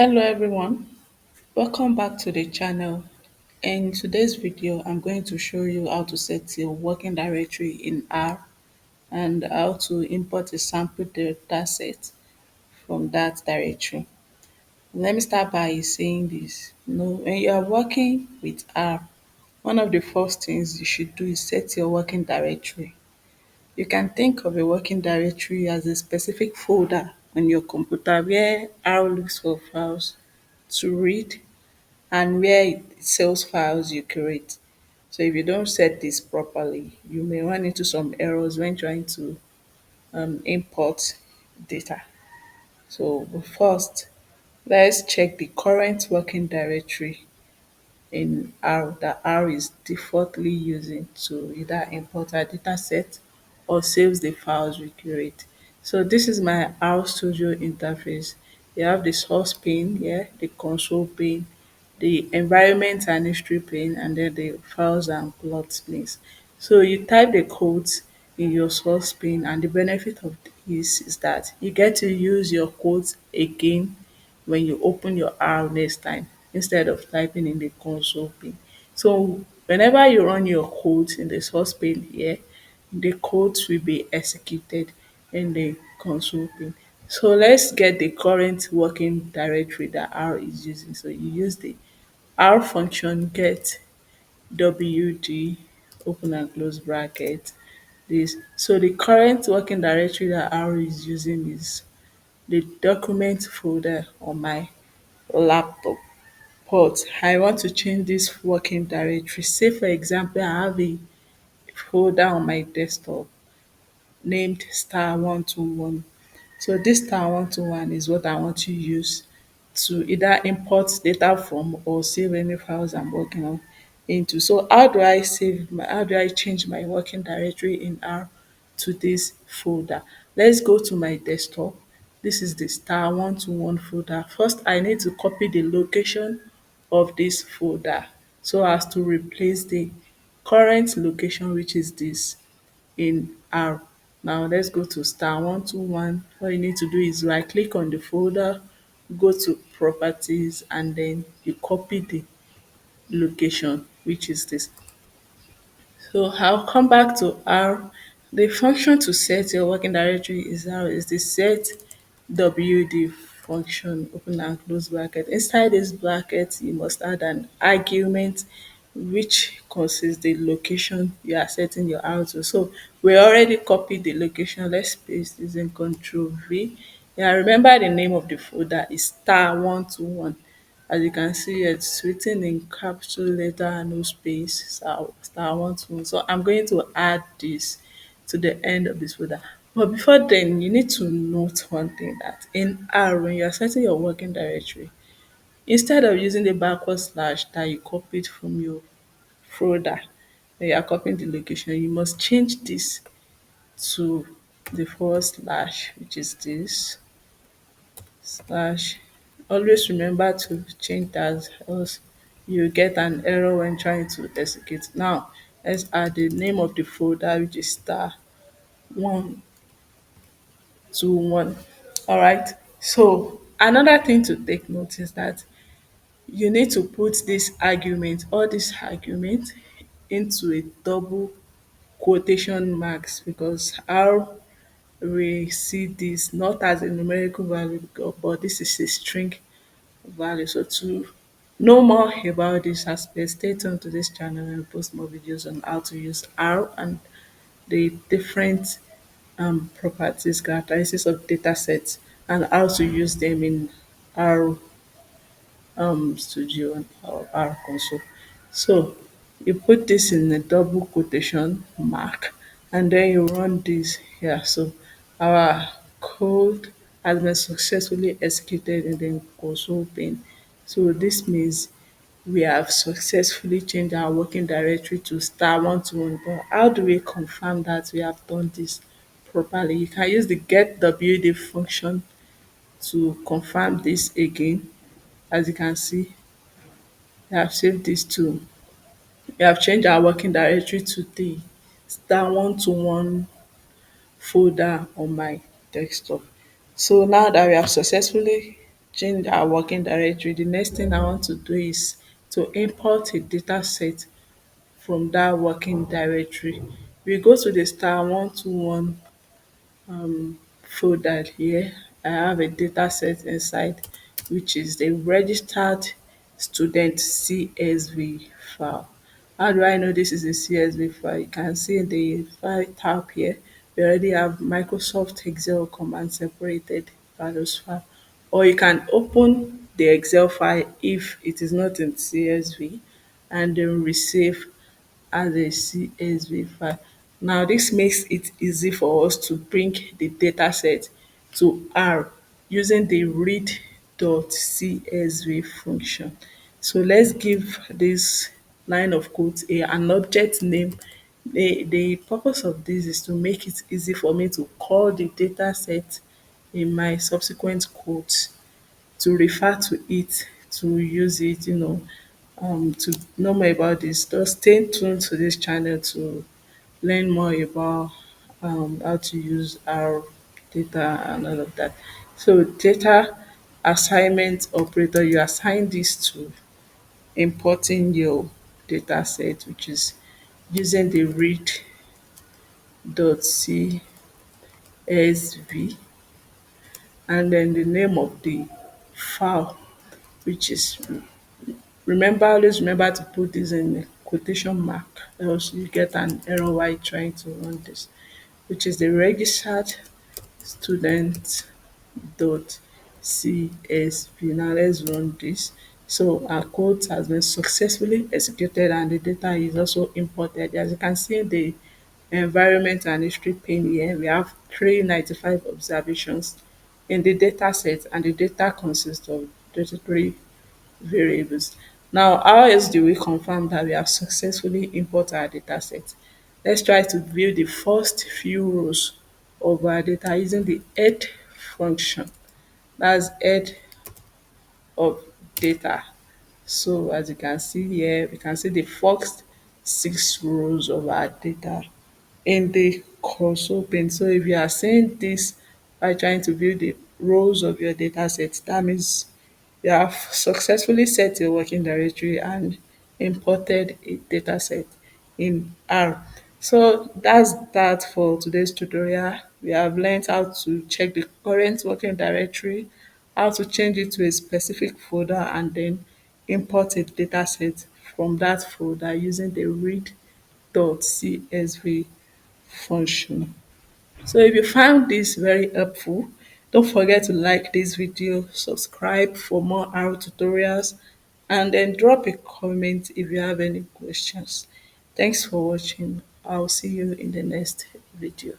Hello everyone, welcome back to the channel. In today's video, I'm going to show you how to set your working directory in R and how to import a sample data set from that directory. Let me start by saying this. When you are working with R, one of the first things you should do is set your working directory. You can think of a working directory as a specific folder on your computer where R looks for files to read and where it sells files you create. So if you don't set this properly, you may run into some errors when trying to import data. So first, let's check the current working directory in R that R is defaultly using to either import our data set or saves the files we create. So this is my R Studio interface. You have the source pane here, the console pane, the environment and history pane, and then the files and plots panes. So you type the codes in your source pane, and the benefit of this is that you get to use your codes again when you open your R next time instead of typing in the console pane. So whenever you run your codes in the source pane here, the codes will be executed in the console pane. So let's get the current working directory that R is using. So you use the R function get wd open and close bracket this. So the current working directory that R is using is the document folder on my laptop. But I want to change this working directory. Say for example, I have a folder on my desktop named star121. So this star121 is what I want to use to either import data from or save any files I'm working on into. So how do I change my working directory in R to this folder? Let's go to my desktop. This is the star121 folder. First, I need to copy the location of this folder so as to replace the current location, which is this in R. Now let's go to star121. All you need to do is right click on the folder, go to properties, and then you copy the location, which is this. So I'll come back to R. The function to set your working directory is R is the set wd function open and close bracket. Inside this bracket, you must add an argument which consists the location you are setting your R to. So we already copied the location. Let's paste using Control V. Yeah, remember the name of the folder is star121. As you can see, it's written in capital letter, no space, star121. So I'm going to add this to the end of this folder. But before then, you need to note one thing, that in R, when you are setting your working directory, instead of using the backward slash that you copied from your folder, when you are copying the location, you must change this to the forward slash, which is this slash. Always remember to change that, else you get an error when trying to execute. Now let's add the name of the folder, which is star121. Alright, so another thing to take note is that you need to put this argument, all dis argument, into a double quotation marks, because how we see this not as a numerical value, but this is a string value. So to know more about this aspect, stay tuned to this channel and post more videos on how to use R and the different properties, characteristics of data sets, and how to use them in R Studio and R console. So you put this in a double quotation mark, and then you run this here. So our code has been successfully executed in the console pane. So this means we have successfully changed our working directory to star121. But how do we confirm that we have done this properly? You can use the get wd function to confirm this again. As you can see, we have saved this to, we have changed our working directory to the star121 folder on my desktop. So now that we have successfully change our working directory, the next thing I want to do is to import a data set from that working directory. We go to the star 121 folder here. I have a data set inside, which is the registered student CSV file. How do I know this is a CSV file? You can see in the file tab here, we already have Microsoft Excel command separated values file. Or you can open the Excel file if it is not in CSV and then receive as a CSV file. Now this makes it easy for us to bring the data set to R using the read.csv function. So let's give this line of code an object name. The purpose of this is to make it easy for me to call the data set in my subsequent codes, to refer to it, to use it, to know more about this. Just stay tuned to this channel to learn more about how to use our data and all of that. So data assignment operator, you assign this to importing your data set, which is using the read.csv, and then the name of the file, which is, always remember to put this in quotation mark, else you get an error while trying to run this, which is the registered student dot csv. Now let's run this. So our code has been successfully executed and the data is also imported. As you can see in the environment and history pane here, we have 395 observations in the data set, and the data consists of 33 variables. Now, how else do we confirm that we have successfully imported our data set? Let's try to view the first few rows of our data using the add function. That's add of data. So as you can see here, we can see the first 6 rows of our data in the console pane. So if you are seeing this by trying to view the rows of your data set, that means you have successfully set a working directory and imported a data set in R. So that's that for today's tutorial. We have learned how to check the current working directory, how to change it to a specific folder, and then import a data set from that folder using the read.csv function. So if you found this very helpful, don't forget to like this video, subscribe for more R tutorials, and then drop a comment if you have any questions. Thanks for watching. I'll see you in the next video.